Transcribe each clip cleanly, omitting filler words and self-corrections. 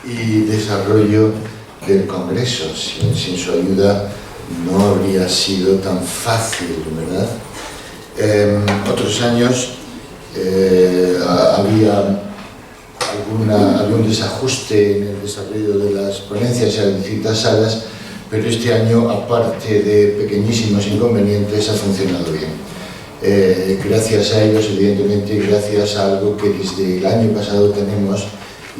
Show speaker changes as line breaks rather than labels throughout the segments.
y desarrollo del Congreso. Sin su ayuda no habría sido tan fácil, ¿verdad? Otros años había algún desajuste en el desarrollo de las ponencias en las distintas salas, pero este año, aparte de pequeñísimos inconvenientes, ha funcionado bien. Gracias a ellos, evidentemente, y gracias a algo que desde el año pasado tenemos,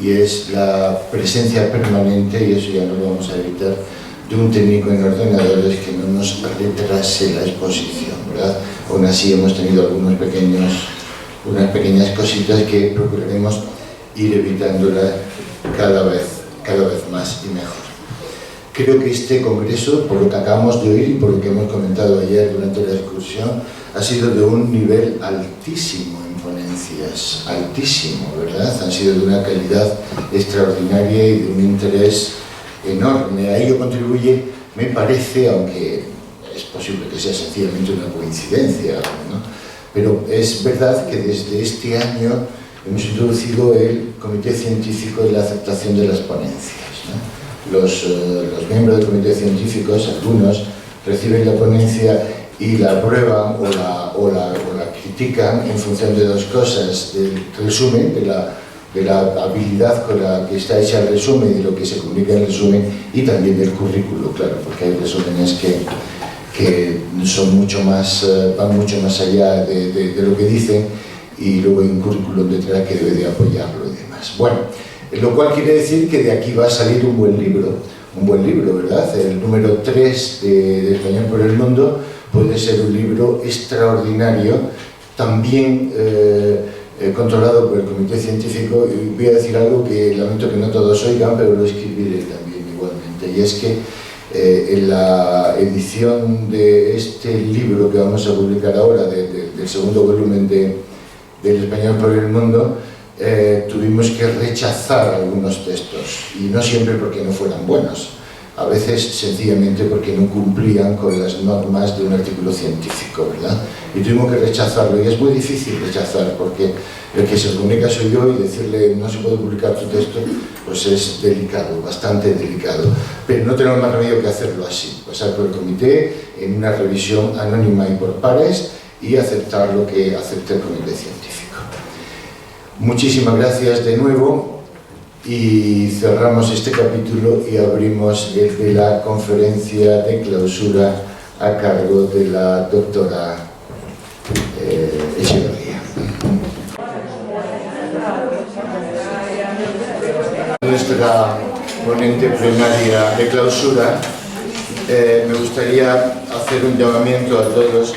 y es la presencia permanente, y eso ya no lo vamos a evitar, de un técnico en ordenadores que no nos retrase la exposición, ¿verdad? Aún así hemos tenido unas pequeñas cositas que procuraremos ir evitándolas cada vez más y mejor. Creo que este congreso, por lo que acabamos de oír y por lo que hemos comentado ayer durante la discusión, ha sido de un nivel altísimo en ponencias, altísimo, ¿verdad? Han sido de una calidad extraordinaria y de un interés enorme. A ello contribuye, me parece, aunque es posible que sea sencillamente una coincidencia, ¿no? Pero es verdad que desde este año hemos introducido el Comité Científico de la aceptación de las ponencias, ¿no? Los miembros del Comité Científico, algunos, reciben la ponencia y la aprueban o la critican en función de dos cosas: del resumen, de la habilidad con la que está hecha el resumen y de lo que se comunica en el resumen, y también del currículo, claro, porque hay resúmenes que son van mucho más allá de lo que dicen, y luego hay un currículum detrás que debe de apoyarlo y demás. Bueno, lo cual quiere decir que de aquí va a salir un buen libro, ¿verdad? El número 3 de Español por el Mundo puede ser un libro extraordinario, también controlado por el Comité Científico, y voy a decir algo que lamento que no todos oigan, pero lo escribiré también igualmente, y es que en la edición de este libro que vamos a publicar ahora, del segundo volumen del Español por el Mundo, tuvimos que rechazar algunos textos, y no siempre porque no fueran buenos, a veces sencillamente porque no cumplían con las normas de un artículo científico, ¿verdad? Y tuvimos que rechazarlo, y es muy difícil rechazar, porque el que se comunica soy yo, y decirle no se puede publicar tu texto, pues es delicado, bastante delicado, pero no tenemos más remedio que hacerlo así, pasar por el comité en una revisión anónima y por pares, y aceptar lo que acepte el Comité Científico. Muchísimas gracias de nuevo, y cerramos este capítulo y abrimos el de la conferencia de clausura a cargo de la doctora Echeverría. Nuestra ponente plenaria de clausura, me gustaría hacer un llamamiento a todos,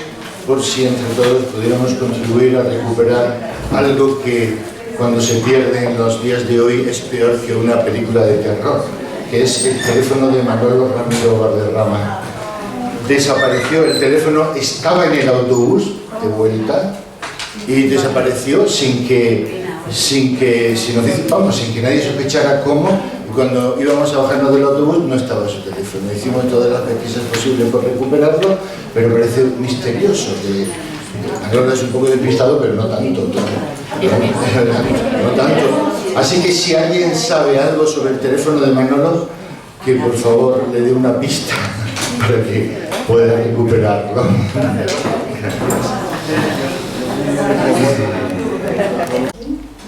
por si entre todos pudiéramos contribuir a recuperar algo que, cuando se pierde en los días de hoy, es peor que una película de terror, que es el teléfono de Manolo Ramiro Valderrama. Desapareció, el teléfono estaba en el autobús de vuelta y desapareció sin que nadie sospechara cómo, y cuando íbamos a bajarnos del autobús no estaba su teléfono. Hicimos todas las pesquisas posibles por recuperarlo, pero parece misterioso. Manolo es un poco despistado, pero no tanto. No tanto. Así que si alguien sabe algo sobre el teléfono de Manolo, que por favor le dé una pista para que pueda recuperarlo.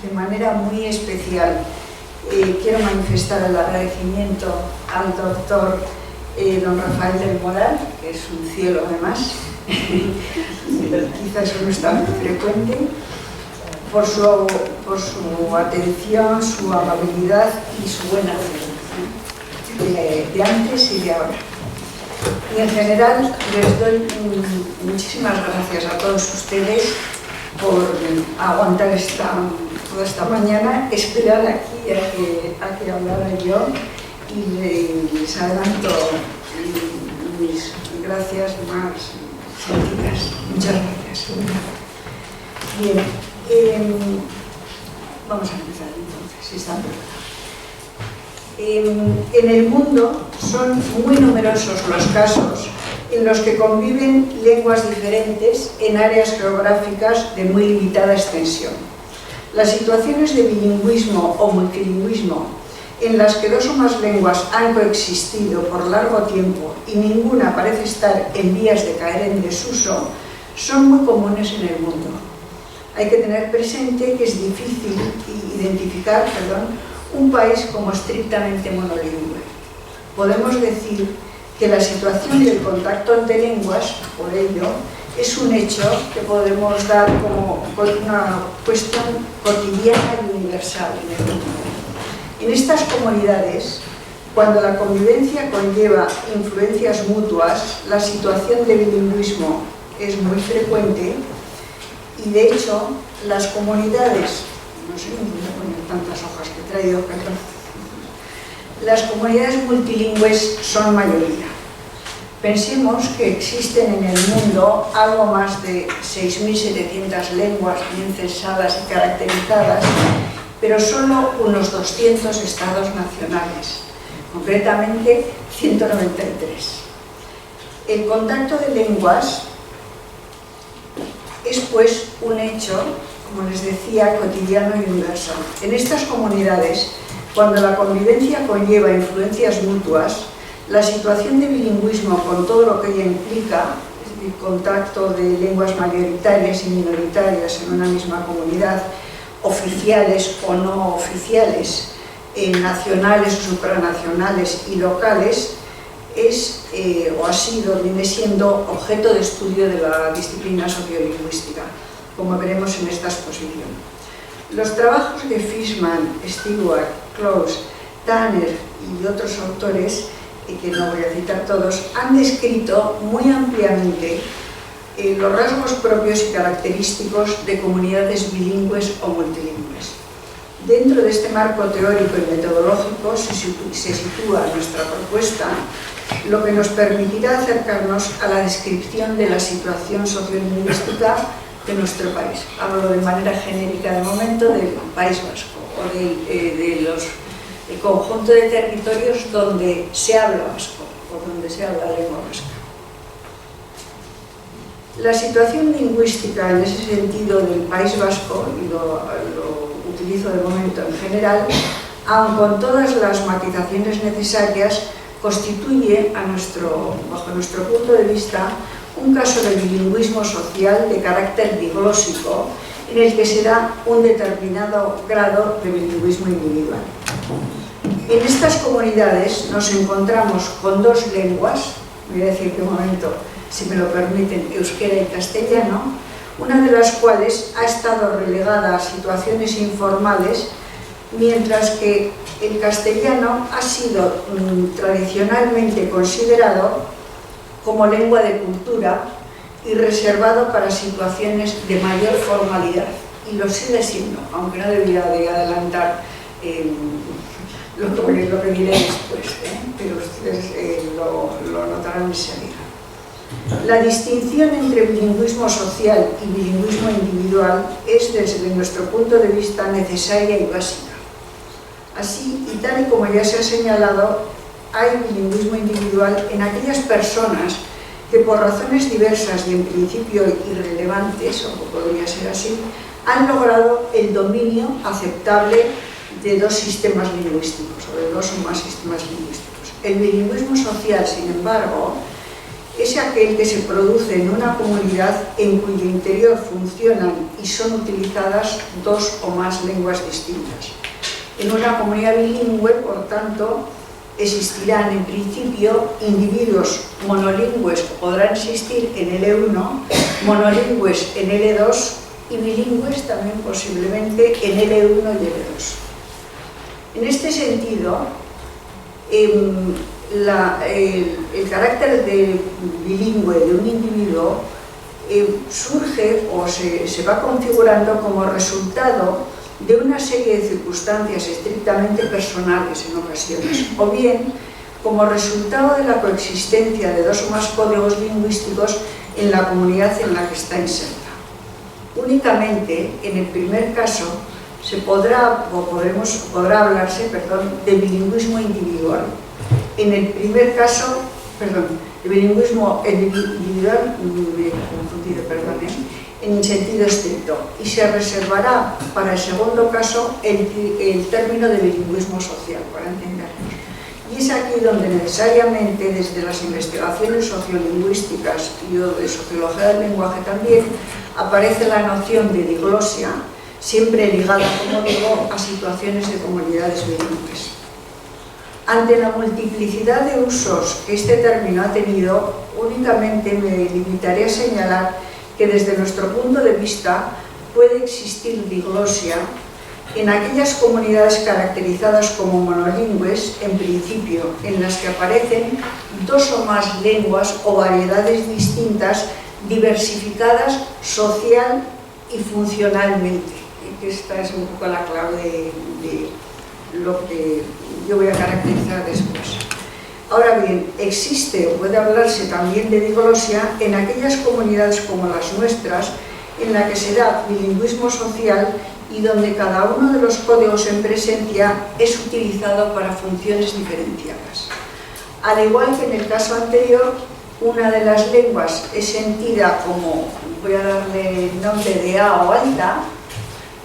De manera muy especial quiero manifestar el agradecimiento al doctor don Rafael del Moral, que es un cielo además, quizás eso no está muy frecuente, por su atención, su amabilidad y su buena fe de antes y de ahora. Y en general les doy muchísimas gracias a todos ustedes por aguantar toda esta mañana, esperar aquí a que hablara yo, y les adelanto mis gracias más sentidas. Muchas gracias. Bien, vamos a empezar entonces, si están preparados. En el mundo son muy numerosos los casos en los que conviven lenguas diferentes en áreas geográficas de muy limitada extensión. Las situaciones de bilingüismo o multilingüismo en las que dos o más lenguas han coexistido por largo tiempo y ninguna parece estar en vías de caer en desuso, son muy comunes en el mundo. Hay que tener presente que es difícil identificar un país como estrictamente monolingüe. Podemos decir que la situación del contacto entre lenguas, por ello, es un hecho que podemos dar como una cuestión cotidiana y universal en el mundo. En estas comunidades, cuando la convivencia conlleva influencias mutuas, la situación de bilingüismo es muy frecuente y, de hecho, las comunidades, no sé, no voy a poner tantas hojas que he traído, perdón, las comunidades multilingües son mayoría. Pensemos que existen en el mundo algo más de 6.700 lenguas bien censadas y caracterizadas, pero solo unos 200 estados nacionales, concretamente 193. El contacto de lenguas es, pues, un hecho, como les decía, cotidiano y universal. En estas comunidades, cuando la convivencia conlleva influencias mutuas, la situación de bilingüismo, con todo lo que ella implica, es decir, contacto de lenguas mayoritarias y minoritarias en una misma comunidad, oficiales o no oficiales, nacionales o supranacionales y locales, es o ha sido, viene siendo objeto de estudio de la disciplina sociolingüística, como veremos en esta exposición. Los trabajos de Fishman, Stewart, Close, Tanner y otros autores, que no voy a citar todos, han descrito muy ampliamente los rasgos propios y característicos de comunidades bilingües o multilingües. Dentro de este marco teórico y metodológico se sitúa nuestra propuesta, lo que nos permitirá acercarnos a la descripción de la situación sociolingüística de nuestro país. Hablo de manera genérica de momento del País Vasco o el conjunto de territorios donde se habla vasco o donde se habla lengua vasca. La situación lingüística en ese sentido del País Vasco, y lo utilizo de momento en general, aun con todas las matizaciones necesarias, constituye, bajo nuestro punto de vista, un caso de bilingüismo social de carácter diglósico, en el que se da un determinado grado de bilingüismo individual. En estas comunidades nos encontramos con dos lenguas, voy a decir de momento, si me lo permiten, euskera y castellano, una de las cuales ha estado relegada a situaciones informales, mientras que el castellano ha sido tradicionalmente considerado como lengua de cultura y reservado para situaciones de mayor formalidad, y lo sigue siendo, aunque no debería de adelantar lo que diré después, pero ustedes lo notarán enseguida. La distinción entre bilingüismo social y bilingüismo individual es, desde nuestro punto de vista, necesaria y básica. Así, y tal y como ya se ha señalado, hay bilingüismo individual en aquellas personas que, por razones diversas y en principio irrelevantes, o podría ser así, han logrado el dominio aceptable de dos sistemas lingüísticos, o de dos o más sistemas lingüísticos. El bilingüismo social, sin embargo, es aquel que se produce en una comunidad en cuyo interior funcionan y son utilizadas dos o más lenguas distintas. En una comunidad bilingüe, por tanto, existirán en principio individuos monolingües que podrán existir en L1, monolingües en L2 y bilingües también posiblemente en L1 y L2. En este sentido, el carácter de bilingüe de un individuo surge o se va configurando como resultado de una serie de circunstancias estrictamente personales en ocasiones, o bien como resultado de la coexistencia de dos o más códigos lingüísticos en la comunidad en la que está inserta. Únicamente en el primer caso podrá hablarse de bilingüismo individual. En el primer caso, de bilingüismo individual, me he confundido, en sentido estricto y se reservará para el segundo caso el término de bilingüismo social, para entendernos. Y es aquí donde necesariamente desde las investigaciones sociolingüísticas y de sociología del lenguaje también aparece la noción de diglosia, siempre ligada, como digo, a situaciones de comunidades bilingües. Ante la multiplicidad de usos que este término ha tenido, únicamente me limitaré a señalar que desde nuestro punto de vista puede existir diglosia en aquellas comunidades caracterizadas como monolingües, en principio, en las que aparecen dos o más lenguas o variedades distintas, diversificadas social y funcionalmente. Y que esta es un poco la clave de lo que yo voy a caracterizar después. Ahora bien, existe o puede hablarse también de diglosia en aquellas comunidades como las nuestras, en la que se da bilingüismo social y donde cada uno de los códigos en presencia es utilizado para funciones diferenciadas. Al igual que en el caso anterior, una de las lenguas es sentida como, voy a darle el nombre de A o alta,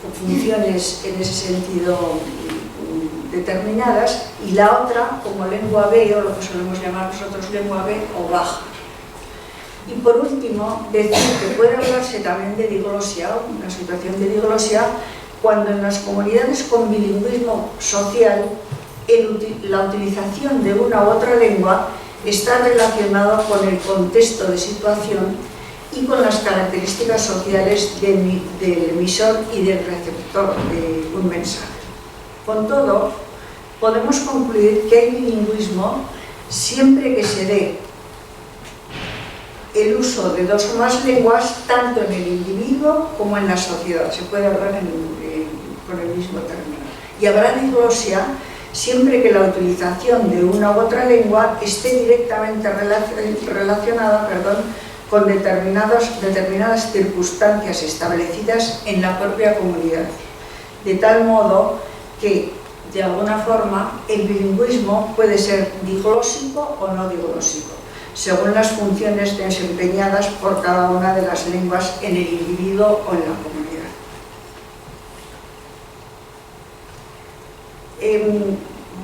con funciones en ese sentido determinadas, y la otra como lengua B, o lo que solemos llamar nosotros lengua B o baja. Y por último, decir que puede hablarse también de diglosia, una situación de diglosia, cuando en las comunidades con bilingüismo social la utilización de una u otra lengua está relacionado con el contexto de situación y con las características sociales del emisor y del receptor de un mensaje. Con todo, podemos concluir que hay bilingüismo siempre que se dé el uso de dos o más lenguas tanto en el individuo como en la sociedad. Se puede hablar con el mismo término. Y habrá diglosia siempre que la utilización de una u otra lengua esté directamente relacionada con determinadas circunstancias establecidas en la propia comunidad. De tal modo que, de alguna forma, el bilingüismo puede ser diglósico o no diglósico, según las funciones desempeñadas por cada una de las lenguas en el individuo o en la comunidad.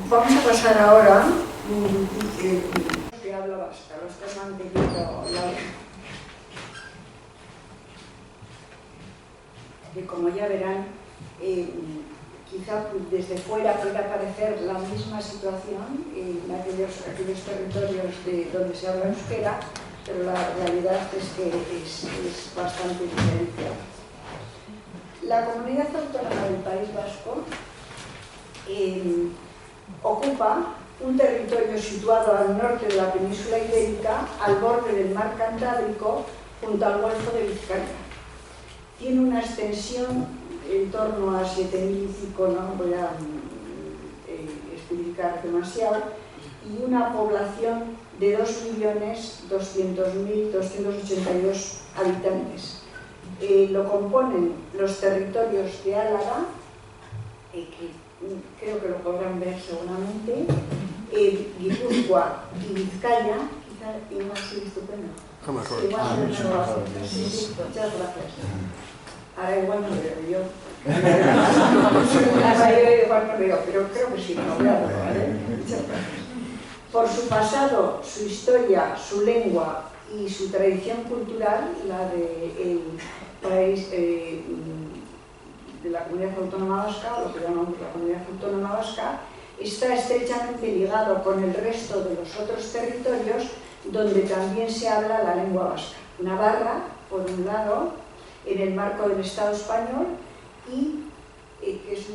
Vamos a pasar ahora, que habla vasca, los que han tenido que como ya verán, quizá desde fuera pueda parecer la misma situación en aquellos territorios donde se habla euskera, pero la realidad es que es bastante diferenciada. La comunidad autónoma del País Vasco ocupa un territorio situado al norte de la península ibérica, al borde del mar Cantábrico, junto al Golfo de Vizcaya. Tiene una extensión en torno a 7.000 y pico, no voy a especificar demasiado, y una población de 2.200.282 habitantes. Lo componen los territorios de Álava, que creo que lo podrán ver seguramente, Guipúzcoa y Vizcaya, quizá igual sí, estupendo. Sí, muchas gracias. Ahora igual no veo yo. Igual no veo, pero creo que sí, no voy a ver, ¿vale? Muchas gracias. Por su pasado, su historia, su lengua y su tradición cultural, la del país de la Comunidad Autónoma Vasca, o lo que llamamos la Comunidad Autónoma Vasca, está estrechamente ligado con el resto de los otros territorios donde también se habla la lengua vasca. Navarra, por un lado, en el marco del Estado español, y que es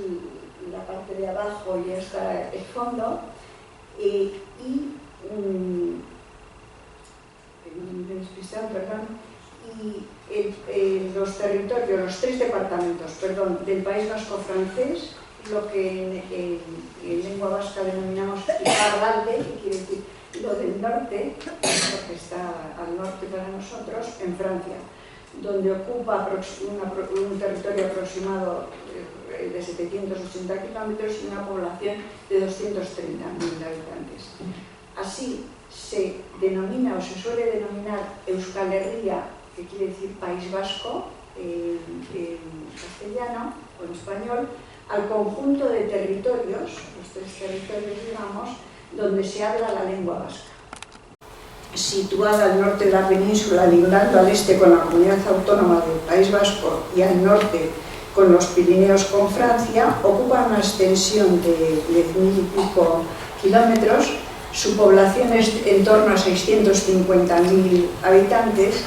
la parte de abajo, ya está el fondo, los territorios, los tres departamentos, del País Vasco francés, lo que en lengua vasca denominamos Iparralde, que quiere decir lo del norte, porque está al norte para nosotros, en Francia, donde ocupa un territorio aproximado de 780 kilómetros y una población de 230.000 habitantes. Así se denomina o se suele denominar Euskal Herria, que quiere decir País Vasco, en castellano o en español, al conjunto de territorios, los 3 territorios, digamos, donde se habla la lengua vasca. Situada al norte de la península, lindando al este con la comunidad autónoma del País Vasco y al norte con los Pirineos con Francia, ocupa una extensión de 10.000 y pico kilómetros. Su población es en torno a 650.000 habitantes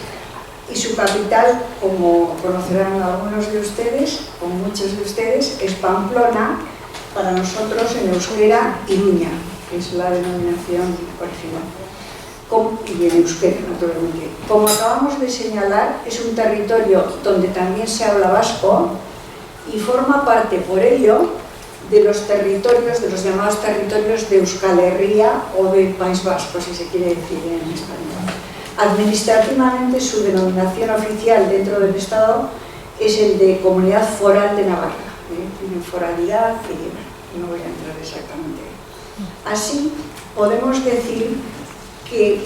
y su capital, como conocerán algunos de ustedes, o muchos de ustedes, es Pamplona, para nosotros en euskera Iruña, que es la denominación original, y en euskera, naturalmente. Como acabamos de señalar, es un territorio donde también se habla vasco y forma parte, por ello, de los territorios, de los llamados territorios de Euskal Herria o del País Vasco, si se quiere decir en español. Administrativamente, su denominación oficial dentro del Estado es el de Comunidad Foral de Navarra. Tiene foralidad y no voy a entrar exactamente. Así, podemos decir que,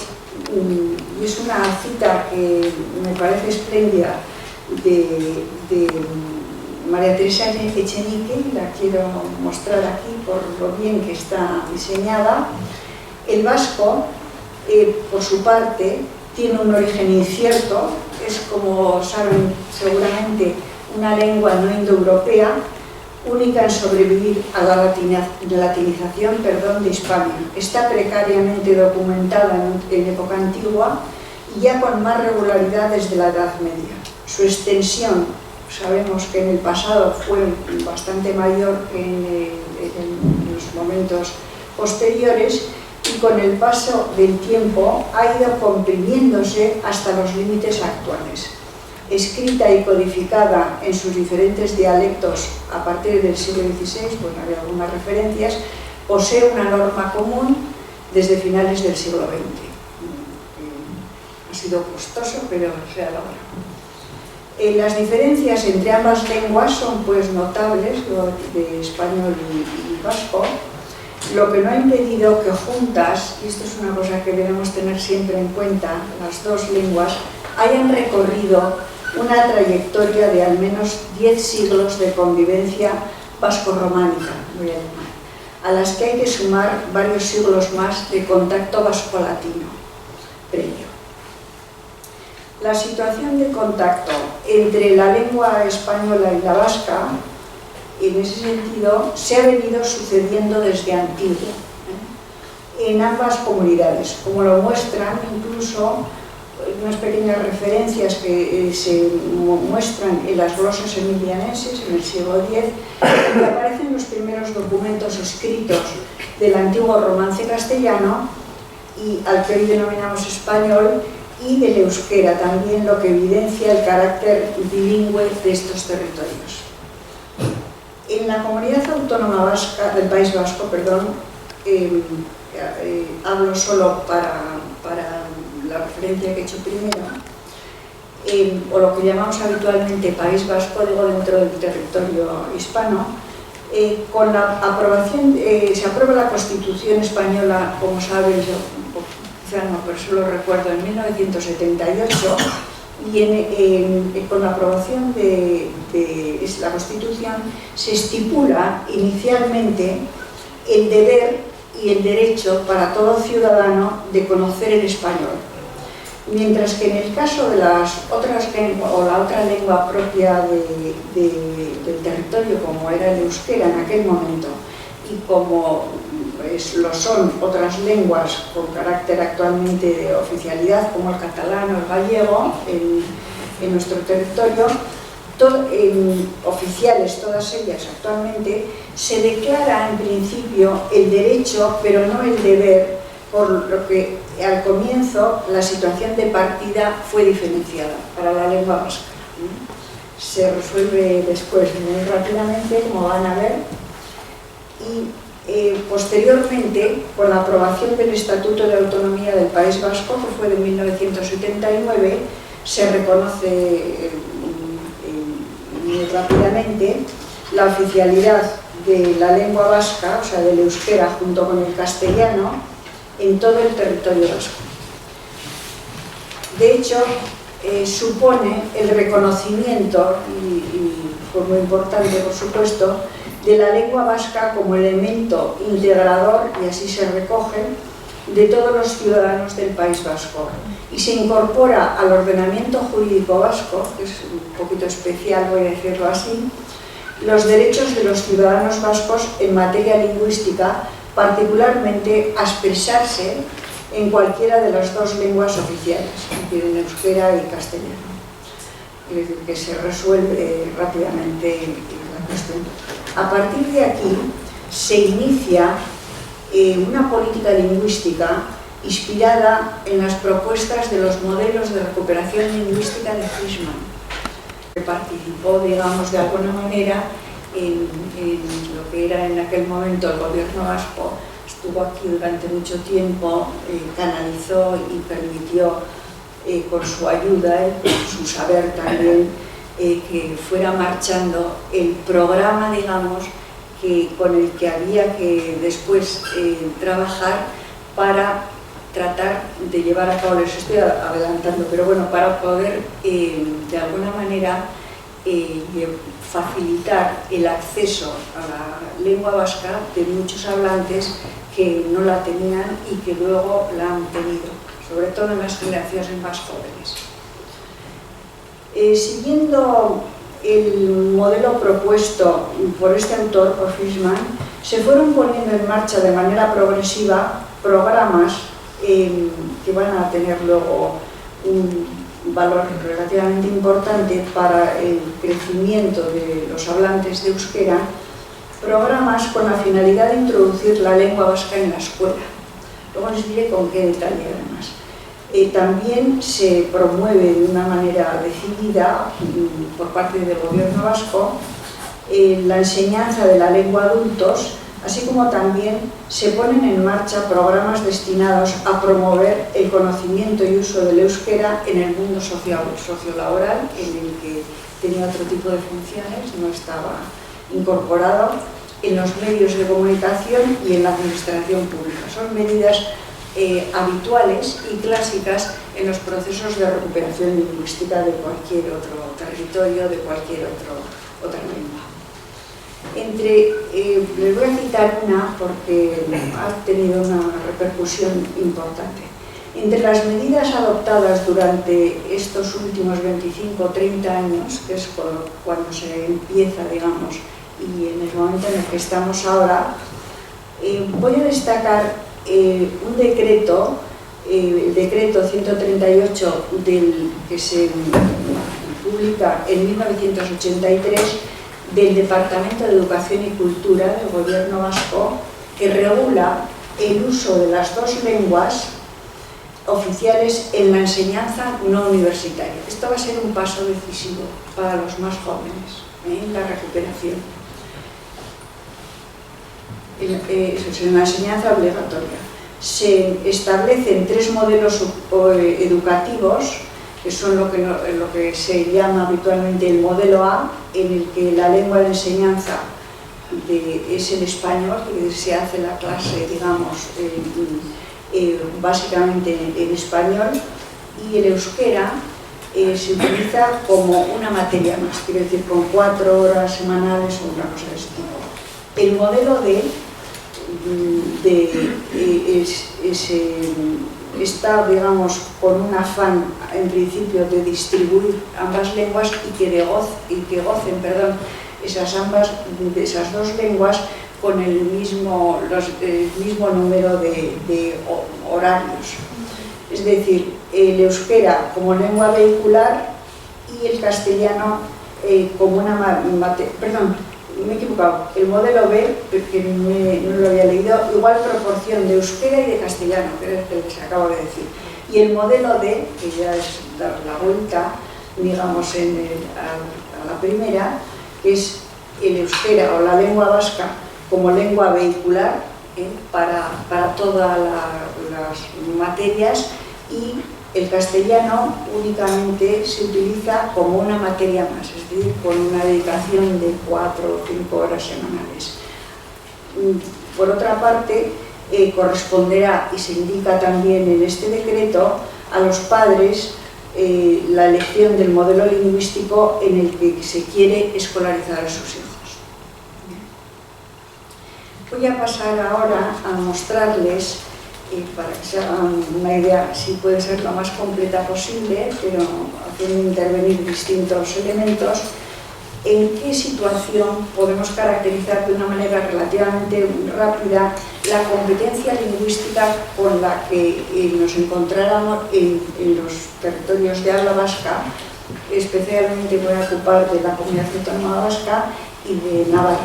y es una cita que me parece espléndida de María Teresa Echenique, la quiero mostrar aquí por lo bien que está diseñada. El vasco, por su parte, tiene un origen incierto, es, como saben seguramente, una lengua no indoeuropea, única en sobrevivir a la latinización de Hispania. Está precariamente documentada en época antigua y ya con más regularidad desde la Edad Media. Su extensión, sabemos que en el pasado fue bastante mayor que en los momentos posteriores, y con el paso del tiempo ha ido comprimiéndose hasta los límites actuales. Escrita y codificada en sus diferentes dialectos a partir del siglo XVI, bueno, hay algunas referencias, posee una norma común desde finales del siglo XX. Ha sido costoso, pero se ha logrado. Las diferencias entre ambas lenguas son pues notables, lo de español y vasco, lo que no ha impedido que juntas, y esto es una cosa que debemos tener siempre en cuenta, las dos lenguas hayan recorrido una trayectoria de al menos 10 siglos de convivencia vasco-románica, voy a llamar, a las que hay que sumar varios siglos más de contacto vasco-latino previo. La situación de contacto entre la lengua española y la vasca, en ese sentido, se ha venido sucediendo desde antiguo en ambas comunidades, como lo muestran incluso unas pequeñas referencias que se muestran en las glosas emilianenses en el siglo X, donde aparecen los primeros documentos escritos del antiguo romance castellano, y al que hoy denominamos español, y del euskera también, lo que evidencia el carácter bilingüe de estos territorios. En la comunidad autónoma vasca, del País Vasco, perdón, hablo solo para la referencia que he hecho primero, o lo que llamamos habitualmente País Vasco, digo dentro del territorio hispano, con la aprobación, se aprueba la Constitución española, como saben, quizá no, pero eso lo recuerdo, en 1978, y con la aprobación de la Constitución se estipula inicialmente el deber y el derecho para todo ciudadano de conocer el español, mientras que en el caso de las otras lenguas, o la otra lengua propia del territorio, como era el euskera en aquel momento, y como lo son otras lenguas con carácter actualmente de oficialidad, como el catalán o el gallego en nuestro territorio, oficiales todas ellas actualmente, se declara en principio el derecho, pero no el deber, por lo que al comienzo la situación de partida fue diferenciada para la lengua vasca. Se resuelve después muy rápidamente, como van a ver, y posteriormente, con la aprobación del Estatuto de Autonomía del País Vasco, que fue de 1979, se reconoce muy rápidamente la oficialidad de la lengua vasca, o sea, del euskera, junto con el castellano, en todo el territorio vasco. De hecho, supone el reconocimiento, y por muy importante por supuesto, de la lengua vasca como elemento integrador, y así se recoge, de todos los ciudadanos del País Vasco, y se incorpora al ordenamiento jurídico vasco, que es un poquito especial, voy a decirlo así, los derechos de los ciudadanos vascos en materia lingüística, particularmente a expresarse en cualquiera de las dos lenguas oficiales, es decir, en euskera y castellano. Es decir, que se resuelve rápidamente la cuestión. A partir de aquí se inicia una política lingüística inspirada en las propuestas de los modelos de recuperación lingüística de Frisman, que participó, digamos, de alguna manera en lo que era en aquel momento el gobierno vasco. Estuvo aquí durante mucho tiempo, canalizó y permitió, con su ayuda y con su saber también, que fuera marchando el programa, digamos, con el que había que después trabajar para tratar de llevar a cabo, les estoy adelantando, pero bueno, para poder de alguna manera facilitar el acceso a la lengua vasca de muchos hablantes que no la tenían y que luego la han tenido, sobre todo en las generaciones más jóvenes. Siguiendo el modelo propuesto por este autor, por Frisman, se fueron poniendo en marcha de manera progresiva programas que van a tener luego un valor relativamente importante para el crecimiento de los hablantes de euskera, programas con la finalidad de introducir la lengua vasca en la escuela. Luego les diré con qué detalle además. También se promueve de una manera decidida por parte del gobierno vasco la enseñanza de la lengua a adultos, así como también se ponen en marcha programas destinados a promover el conocimiento y uso del euskera en el mundo sociolaboral, en el que tenía otro tipo de funciones, no estaba incorporado, en los medios de comunicación y en la administración pública. Son medidas habituales y clásicas en los procesos de recuperación lingüística de cualquier otro territorio, de cualquier otra lengua. Les voy a citar una porque ha tenido una repercusión importante. Entre las medidas adoptadas durante estos últimos 25 o 30 años, que es cuando se empieza, digamos, y en el momento en el que estamos ahora, voy a destacar un decreto, el decreto 138 que se publica en 1983 del Departamento de Educación y Cultura del Gobierno Vasco, que regula el uso de las dos lenguas oficiales en la enseñanza no universitaria. Esto va a ser un paso decisivo para los más jóvenes en la recuperación. Eso es, en la enseñanza obligatoria. Se establecen 3 modelos educativos, que son lo que se llama habitualmente el modelo A, en el que la lengua de enseñanza es el español, que se hace la clase, digamos, básicamente en español, y el euskera se utiliza como una materia más, quiero decir, con 4 horas semanales o una cosa de ese tipo. El modelo D está, digamos, con un afán, en principio, de distribuir ambas lenguas y que gocen esas dos lenguas con el mismo número de horarios. Es decir, el euskera como lengua vehicular y el castellano como una materia. Perdón, me he equivocado. El modelo B, que no lo había leído, igual proporción de euskera y de castellano, que es el que se acaba de decir. Y el modelo D, que ya es dar la vuelta, digamos, a la primera, que es el euskera o la lengua vasca como lengua vehicular para todas las materias, y el castellano únicamente se utiliza como una materia más, es decir, con una dedicación de 4 o 5 horas semanales. Por otra parte, corresponderá, y se indica también en este decreto, a los padres la elección del modelo lingüístico en el que se quiere escolarizar a sus hijos. Voy a pasar ahora a mostrarles, para que se hagan una idea, si puede ser lo más completa posible, pero haciendo intervenir distintos elementos, en qué situación podemos caracterizar de una manera relativamente rápida la competencia lingüística con la que nos encontráramos en los territorios de habla vasca. Especialmente voy a ocupar de la Comunidad Autónoma Vasca y de Navarra.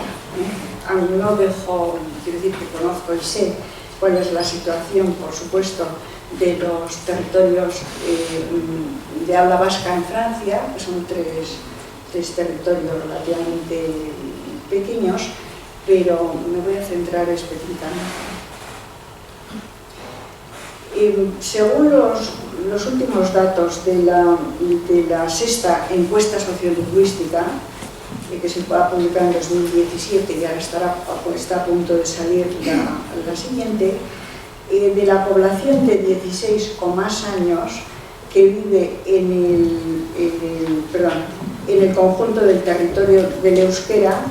Aunque no dejo, quiero decir que conozco y sé cuál es la situación, por supuesto, de los territorios de habla vasca en Francia, que son tres territorios relativamente pequeños, pero me voy a centrar específicamente. Según los últimos datos de la sexta encuesta sociolingüística, que se va a publicar en 2017 y ahora está a punto de salir la siguiente, de la población de 16 o más años que vive en el conjunto del territorio del euskera,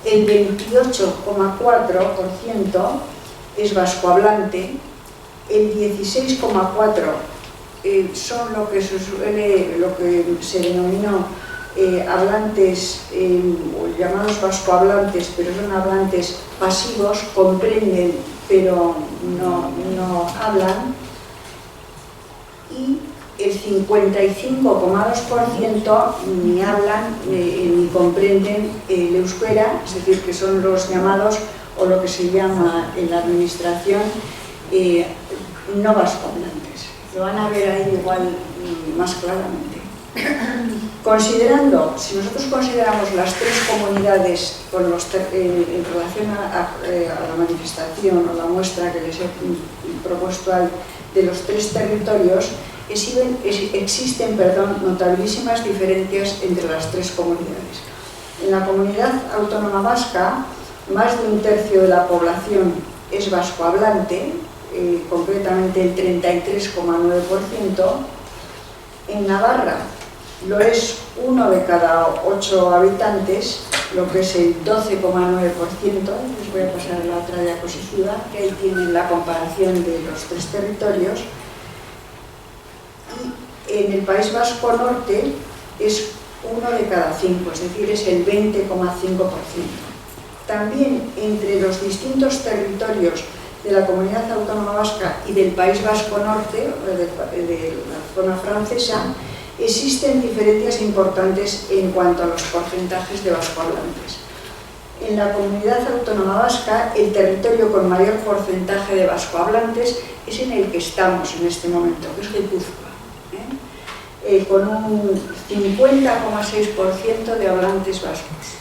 el 28,4% es vascohablante, el 16,4% son lo que se denominó hablantes, llamados vascohablantes, pero son hablantes pasivos, comprenden pero no hablan, y el 55,2% ni hablan ni comprenden el euskera, es decir, que son los llamados, o lo que se llama en la administración, no vascohablantes. Lo van a ver ahí igual más claramente. Si nosotros consideramos las tres comunidades en relación a la manifestación o la muestra que les he propuesto de los tres territorios, existen notabilísimas diferencias entre las tres comunidades. En la Comunidad Autónoma Vasca, más de un tercio de la población es vascohablante, concretamente el 33,9%. En Navarra lo es 1 de cada 8 habitantes, lo que es el 12,9%. Les voy a pasar a la otra diapositiva, que ahí tienen la comparación de los tres territorios. Y en el País Vasco Norte es 1 de cada 5, es decir, es el 20,5%. También entre los distintos territorios de la Comunidad Autónoma Vasca y del País Vasco Norte, de la zona francesa, existen diferencias importantes en cuanto a los porcentajes de vascohablantes. En la Comunidad Autónoma Vasca, el territorio con mayor porcentaje de vascohablantes es en el que estamos en este momento, que es Guipúzcoa, con un 50,6% de hablantes vascos,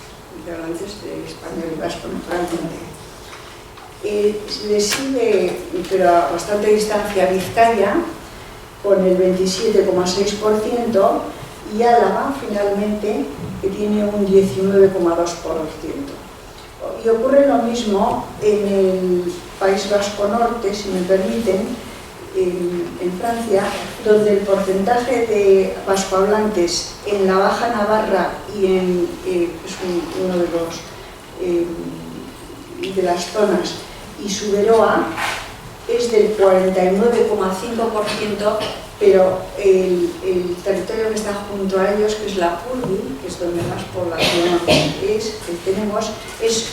de hablantes de español y vasco naturalmente. Le sigue, pero a bastante distancia, Vizcaya, con el 27,6%, y Álava, finalmente, que tiene un 19,2%. Y ocurre lo mismo en el País Vasco Norte, si me permiten, en Francia, donde el porcentaje de vascohablantes en la Baja Navarra y es uno de las zonas, y Suberoa, es del 49,5%, pero el territorio que está junto a ellos, que es la Purdi, que es donde más población tenemos, es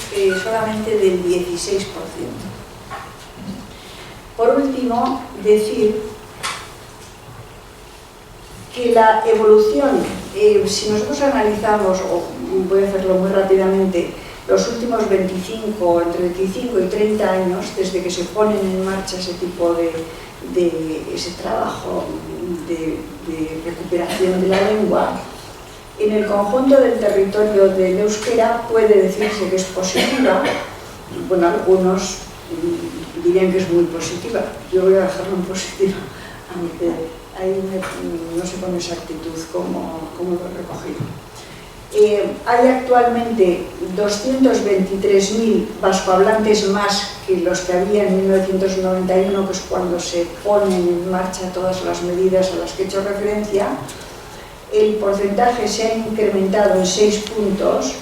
solamente del 16%. Por último, decir que la evolución, si nosotros analizamos, o voy a hacerlo muy rápidamente, los últimos entre 25 y 30 años, desde que se ponen en marcha ese tipo ese trabajo de recuperación de la lengua, en el conjunto del territorio del euskera puede decirse que es positiva. Bueno, algunos dirían que es muy positiva. Yo voy a dejarlo en positiva, aunque ahí no sé con exactitud cómo lo he recogido. Hay actualmente 223.000 vascohablantes más que los que había en 1991, que es cuando se ponen en marcha todas las medidas a las que he hecho referencia. El porcentaje se ha incrementado en 6 puntos.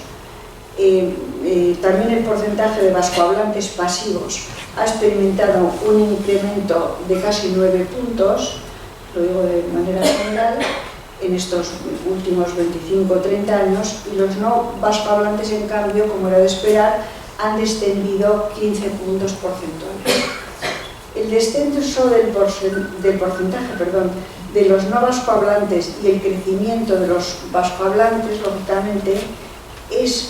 También el porcentaje de vascohablantes pasivos ha experimentado un incremento de casi 9 puntos, lo digo de manera general, en estos últimos 25 o 30 años, y los no vascohablantes, en cambio, como era de esperar, han descendido 15 puntos porcentuales. El descenso del porcentaje de los no vascohablantes y el crecimiento de los vascohablantes, lógicamente, es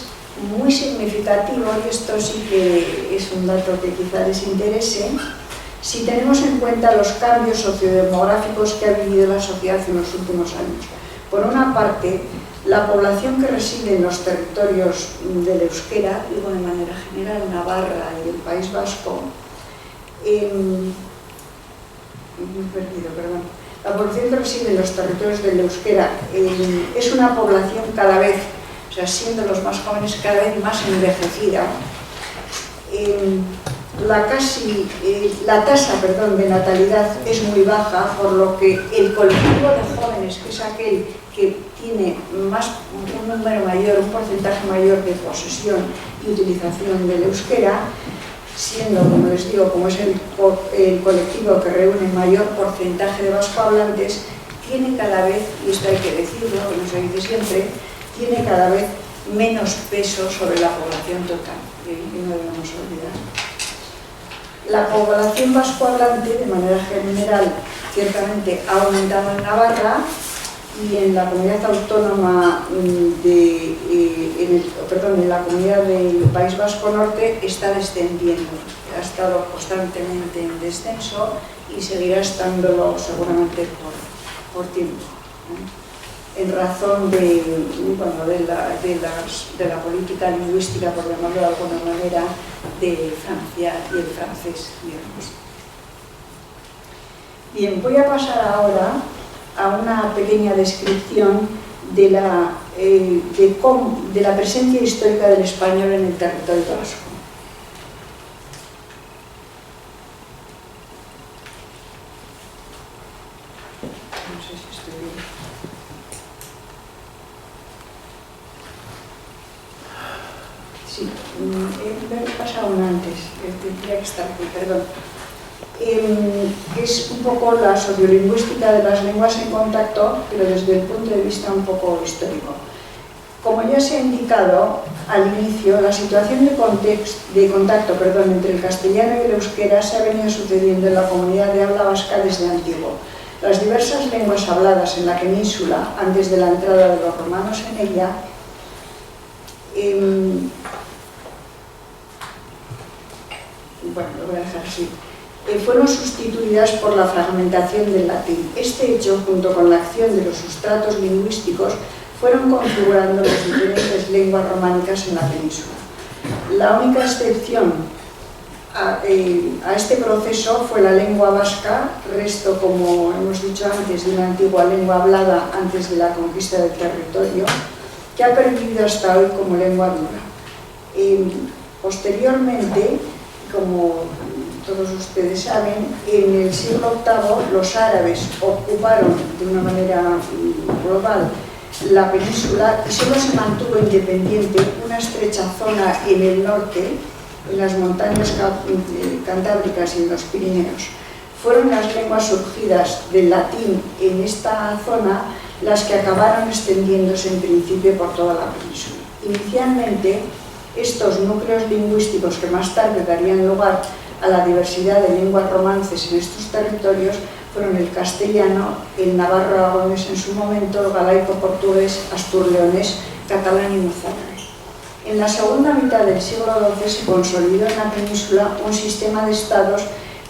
muy significativo, y esto sí que es un dato que quizá les interese, si tenemos en cuenta los cambios sociodemográficos que ha vivido la sociedad en los últimos años. Por una parte, la población que reside en los territorios del euskera, digo de manera general, Navarra y el País Vasco, la población que reside en los territorios del euskera es una población cada vez, o sea, siendo los más jóvenes, cada vez más envejecida. La tasa de natalidad es muy baja, por lo que el colectivo de jóvenes, que es aquel que tiene un número mayor, un porcentaje mayor de posesión y utilización del euskera, siendo, como les digo, como es el colectivo que reúne mayor porcentaje de vascohablantes, tiene cada vez, y esto hay que decirlo, que no se dice siempre, tiene cada vez menos peso sobre la población total, y no debemos olvidar. La población vascohablante, de manera general, ciertamente ha aumentado en Navarra, y en la comunidad autónoma en la comunidad del País Vasco Norte está descendiendo. Ha estado constantemente en descenso y seguirá estándolo seguramente por tiempo, en razón de la política lingüística, por llamarlo de alguna manera, de Francia y el francés, digamos. Bien, voy a pasar ahora a una pequeña descripción de la presencia histórica del español en el territorio vasco. No sé si estoy bien. Sí, he pasado una antes, tendría que estar aquí, perdón. Es un poco la sociolingüística de las lenguas en contacto, pero desde el punto de vista un poco histórico. Como ya se ha indicado al inicio, la situación de contacto entre el castellano y el euskera se ha venido sucediendo en la comunidad de habla vasca desde antiguo. Las diversas lenguas habladas en la península, antes de la entrada de los romanos en ella, lo voy a dejar así, fueron sustituidas por la fragmentación del latín. Este hecho, junto con la acción de los sustratos lingüísticos, fueron configurando las diferentes lenguas románicas en la península. La única excepción a este proceso fue la lengua vasca, resto, como hemos dicho antes, de una antigua lengua hablada antes de la conquista del territorio, que ha pervivido hasta hoy como lengua viva. Posteriormente, como todos ustedes saben, en el siglo VIII los árabes ocuparon de una manera global la península y solo se mantuvo independiente una estrecha zona en el norte, en las montañas cantábricas y en los Pirineos. Fueron las lenguas surgidas del latín en esta zona las que acabaron extendiéndose en principio por toda la península. Inicialmente, estos núcleos lingüísticos que más tarde darían lugar a la diversidad de lenguas romances en estos territorios fueron el castellano, el navarro-aragonés en su momento, el galaico-portugués, astur-leonés, catalán y mozárabe. En la segunda mitad del siglo XII se consolidó en la península un sistema de estados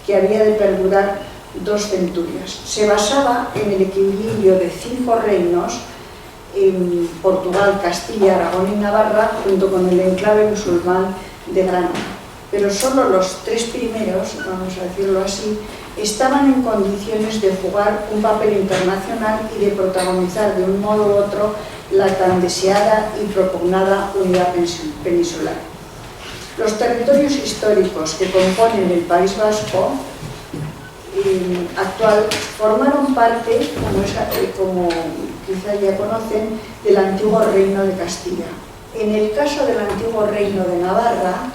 que había de perdurar 2 centurias. Se basaba en el equilibrio de 5 reinos, en Portugal, Castilla, Aragón y Navarra, junto con el enclave musulmán de Granada. Pero solo los 3 primeros, vamos a decirlo así, estaban en condiciones de jugar un papel internacional y de protagonizar de un modo u otro la tan deseada y propugnada unidad peninsular. Los territorios históricos que componen el País Vasco actual formaron parte, como quizá ya conocen, del antiguo Reino de Castilla. En el caso del antiguo Reino de Navarra,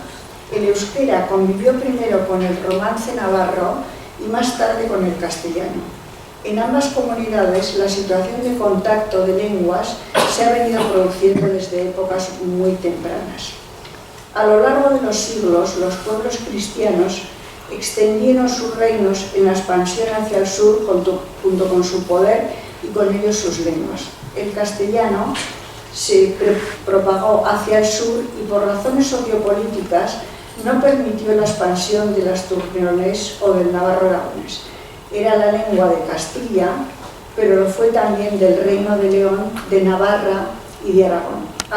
el euskera convivió primero con el romance navarro y más tarde con el castellano. En ambas comunidades, la situación de contacto de lenguas se ha venido produciendo desde épocas muy tempranas. A lo largo de los siglos, los pueblos cristianos extendieron sus reinos en la expansión hacia el sur junto con su poder y con ellos sus lenguas. El castellano se propagó hacia el sur y por razones sociopolíticas no permitió la expansión del asturleonés o del navarro-aragonés. Era la lengua de Castilla, pero lo fue también del Reino de León, de Navarra y de Aragón.